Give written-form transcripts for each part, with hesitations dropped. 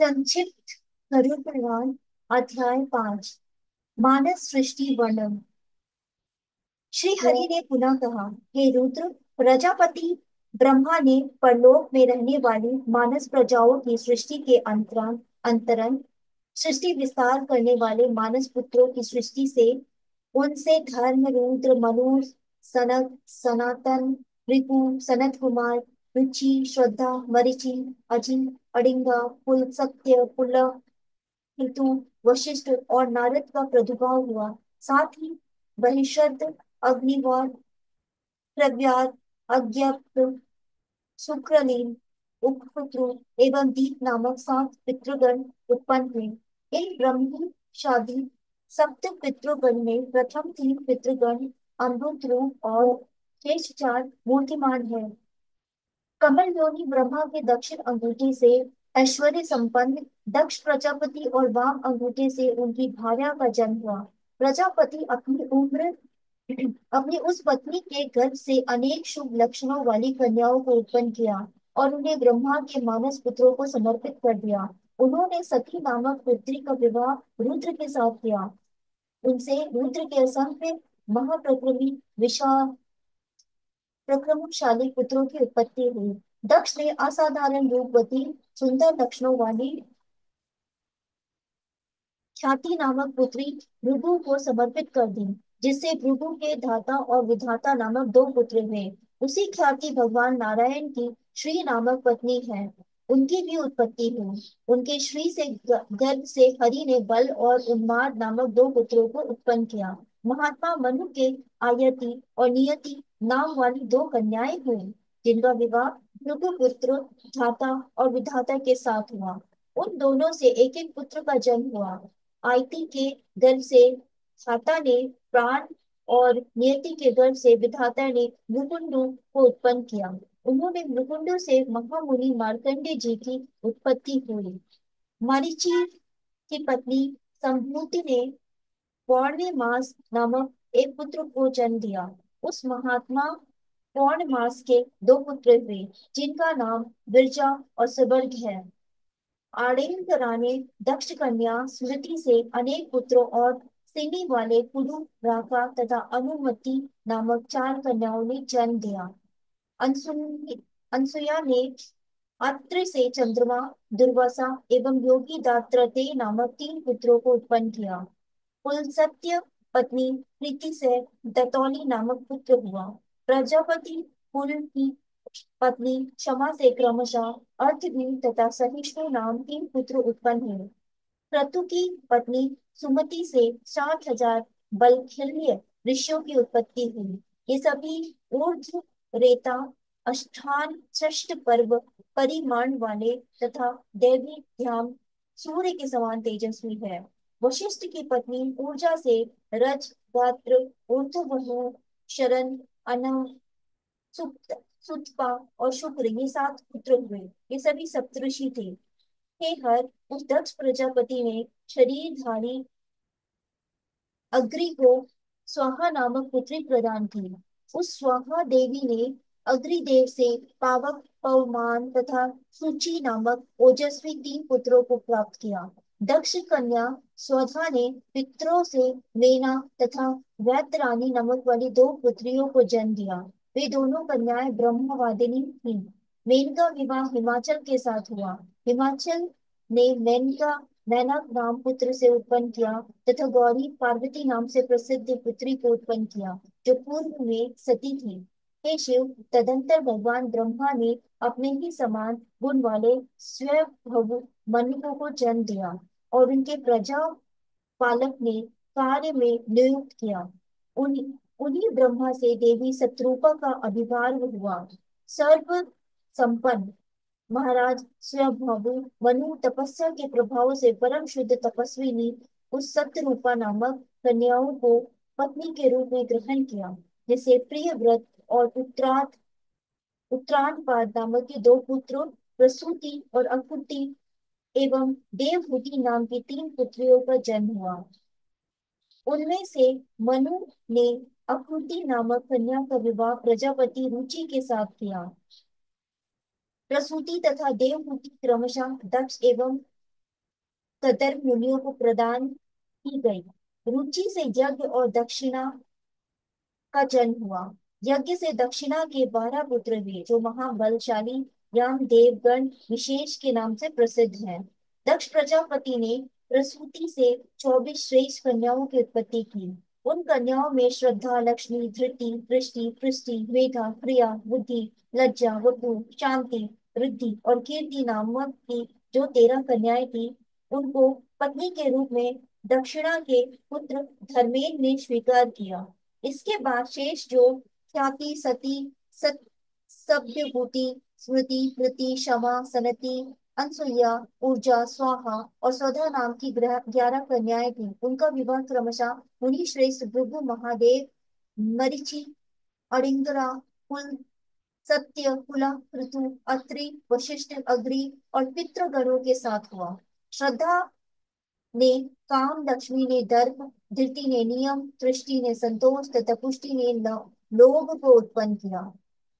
संक्षिप्त गरुड़ पुराण अध्याय 5। मानस सृष्टि वर्णन। श्री हरि ने पुनः कहा, हे रुद्र, प्रजापति ब्रह्मा ने परलोक में रहने वाली मानस प्रजाओं की सृष्टि के अंतरन सृष्टि विस्तार करने वाले मानस पुत्रों की सृष्टि से उनसे धर्म, रुद्र, मनु, सनक, सनातन, रिपु, सनत कुमार, रुचि, श्रद्धा, मरीचि, अजि, अड़िंगा, पुल, सत्य, पुल, किंतु वशिष्ठ और नारद का प्रादुर्भाव हुआ। साथ ही बहिषद, अग्निवाद, प्रव्याद, अज्ञप्त, शुक्रलीन, उपपुत्र एवं दीप नामक 7 पितृगण उत्पन्न हुए। इन ब्रह्मी शादी सप्त पितृगण में प्रथम 3 पितृगण अमृत रूप और शेष 4 मूर्तिमान है। कमल योनि ब्रह्मा के दक्षिण अंगूठे से ऐश्वर्य संपन्न दक्ष प्रजापति और वाम अंगूठे से उनकी भार्या का जन्म हुआ। प्रजापति अपनी उस पत्नी के गर्भ से अनेक शुभ लक्षणों वाली कन्याओं को उत्पन्न किया और उन्हें ब्रह्मा के मानस पुत्रों को समर्पित कर दिया। उन्होंने सती नामक पुत्री का विवाह रुद्र के साथ किया। उनसे रुद्र के असंख्य महाप्रक्रमी विशाल प्रक्रमशाली पुत्रों की उत्पत्ति हुई। दक्ष ने असाधारण रूपवती सुंदर लक्षणों वाली ख्याति नामक पुत्री भृगु को समर्पित कर दी, जिससे भृगु के धाता और विधाता नामक 2 पुत्र हुए। उसी ख्याति भगवान नारायण की श्री नामक पत्नी है, उनकी भी उत्पत्ति हुई। उनके श्री से गर्भ से हरि ने बल और उन्माद नामक 2 पुत्रों को उत्पन्न किया। महात्मा मनु के आयति और नियति नाम वाली 2 कन्याएं हुई, जिनका विवाह भृगु पुत्र धाता और विधाता के साथ हुआ। उन दोनों से एक एक पुत्र का जन्म हुआ। आयति के गर्भ से धाता ने प्राण और नियति के गर्भ से विधाता ने मुकुंडु को उत्पन्न किया। उन्होंने मुकुंडु से महामुनि मार्कंडे जी की उत्पत्ति हुई। मरीचि की पत्नी संभूति ने पौर्ण्य मास नामक एक पुत्र को जन्म दिया। उस महात्मा पौर्ण मास के 2 पुत्र हुए, जिनका नाम विरजा और सुबर्ग है। आड़ेंगरा ने दक्ष कन्या स्मृति से अनेक पुत्रों और सिनी वाले कुरु, राका तथा अनुमति नामक 4 कन्याओं ने जन्म दिया। अनसुया ने अत्रि से चंद्रमा, दुर्वासा एवं योगी दात्रते नामक 3 पुत्रों को उत्पन्न किया। कुलसत्य पत्नी प्रीति से दतौली नामक पुत्र हुआ। प्रजापति कुल की पत्नी क्षमा से क्रमशः अर्थवीर तथा सहिष्णु नाम 3 पुत्र उत्पन्न हुए। क्रतु की पत्नी सुमति से 60,000 बलखिल्य ऋषियों की उत्पत्ति हुई। ये सभी ऊर्ध्व रेता अष्टान षष्ठ पर्व परिमाण वाले तथा देवी ध्यान सूर्य के समान तेजस्वी है। वशिष्ठ की पत्नी ऊर्जा से रज, गात्र, ऊर्ध्व, शरण, अन, सुप्त, सुतपा और शुक्र, ये 7 पुत्र हुए। ये सभी सप्तऋषि थे। हे हर, उस दक्ष प्रजापति ने शरीरधारी अग्नि को स्वाहा नामक पुत्री प्रदान की। उस स्वाहा देवी ने अग्निदेव से पावक, पवमान तथा सुचि नामक ओजस्वी 3 पुत्रों को प्राप्त किया। दक्ष कन्या स्वधा ने पितरों से मेना तथा वैतरानी नामक वाली 2 पुत्रियों को जन्म दिया। वे दोनों कन्याएं ब्रह्मवादिनी थीं। मेनका विवाह हिमाचल के साथ हुआ। हिमाचल ने मेनका मैनक नाम पुत्र से उत्पन्न किया तथा गौरी पार्वती नाम से प्रसिद्ध पुत्री को उत्पन्न किया, जो पूर्व में सती थी। हे शिव, तदंतर भगवान ब्रह्मा ने अपने ही समान गुण वाले स्वयं मनु को जन्म दिया और उनके प्रजा पालक ने कार्य में नियुक्त किया। उन्हीं ब्रह्मा से देवी शत्रुपा का अभिभाव हुआ। सर्व संपन्न महाराज स्वयंभू मनु तपस्या के प्रभाव से परम शुद्ध तपस्विनी उस सत्यरूपा नामक कन्याओं को पत्नी के रूप में ग्रहण किया, जिसे प्रिय व्रत और उत्तरायणपाद नामक के 2 पुत्र प्रसूति और अकुति एवं देवहूति नाम की 3 पुत्रियों का जन्म हुआ। उनमें से मनु ने अकुति नामक कन्या का विवाह प्रजापति रुचि के साथ किया। प्रसूति तथा देवहूति क्रमशः दक्ष एवं कदर मुनियों को प्रदान की गई। रुचि से यज्ञ और दक्षिणा का जन्म हुआ। यज्ञ से दक्षिणा के 12 पुत्र हुए, जो महाबलशाली यम देवगण विशेष के नाम से प्रसिद्ध हैं। दक्ष प्रजापति ने प्रसूति से 24 श्रेष्ठ कन्याओं की उत्पत्ति की। उन कन्याओं में श्रद्धा, लक्ष्मी, धृति, दृष्टि, पृष्टि, मेधा, प्रिया, बुद्धि, लज्जा, वपु, शांति, रिद्धि और कीर्ति नामक की जो 13 कन्याएं थी, उनको पत्नी के रूप में दक्षिणा के पुत्र धर्मेंद्र ने स्वीकार किया। इसके बाद शेष जो ख्याति, सती, सत, सभ्यभूति, स्मृति, कृति, क्षमा, सनति, अनसुईया, ऊर्जा, स्वाहा और स्वधा नाम की 11 कन्याएं थीं। उनका विवाह क्रमशः मुनि श्रेष्ठ भृगु, महादेव, मरीचि, अड़िंगरा, कुल, सत्य, कुला, ऋतु, अत्रि, वशिष्ठ, अग्रि और पितृगणों के साथ हुआ। श्रद्धा ने काम, लक्ष्मी ने दर्प, धृति ने नियम, दृष्टि ने संतोष तथा पुष्टि ने लोभ को उत्पन्न किया।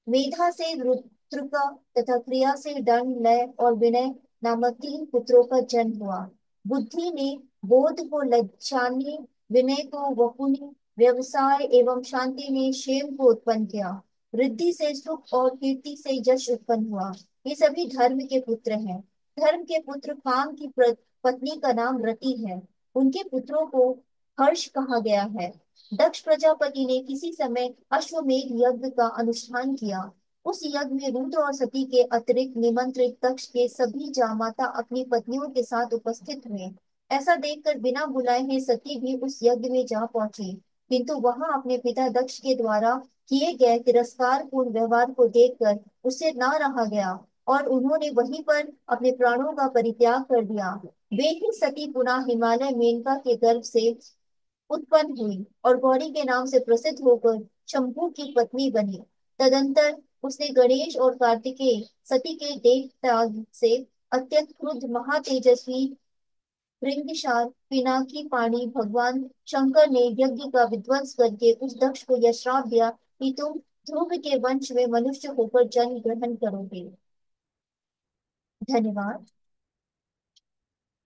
मेधा से रुद्रका तथा क्रिया से दंड, लय और विनय नामक 3 पुत्रों का जन्म हुआ। बुद्धि ने बोध को लज्जाने, विनय को वपुनि, व्यवसाय एवं शांति ने क्षेम को उत्पन्न किया। रिद्धि से सुख और कीर्ति से यश उत्पन्न हुआ। ये सभी धर्म के पुत्र हैं। धर्म के पुत्र काम की पत्नी का नाम रति है। उनके पुत्रों को हर्ष कहा गया है। दक्ष प्रजापति ने किसी समय अश्वमेध यज्ञ का अनुष्ठान किया। उस यज्ञ में रुद्र और सती के अतिरिक्त निमंत्रित दक्ष के सभी जामाता अपनी पत्नियों के साथ उपस्थित हुए। ऐसा देखकर बिना बुलाए हुए सती भी उस यज्ञ में जा पहुंची, किंतु वहां अपने पिता दक्ष के द्वारा किए गए तिरस्कारपूर्ण व्यवहार को देखकर उससे ना रहा गया और उन्होंने वहीं पर अपने प्राणों का परित्याग कर दिया। वे ही सती पुनः हिमालय मेनका के गर्भ से उत्पन्न हुई और गौरी के नाम से प्रसिद्ध होकर शंभु की पत्नी बनी। तदंतर उसने गणेश और कार्तिकेय, सती के देह त्याग से अत्यंत क्रुद्ध महातेजस्वी भृंगिशाल पिनाकी पाणी भगवान शंकर ने यज्ञ का विध्वंस करके उस दक्ष को यह श्राप दिया कि तुम ध्रुव के वंश में मनुष्य होकर जन्म ग्रहण करोगे। धन्यवाद।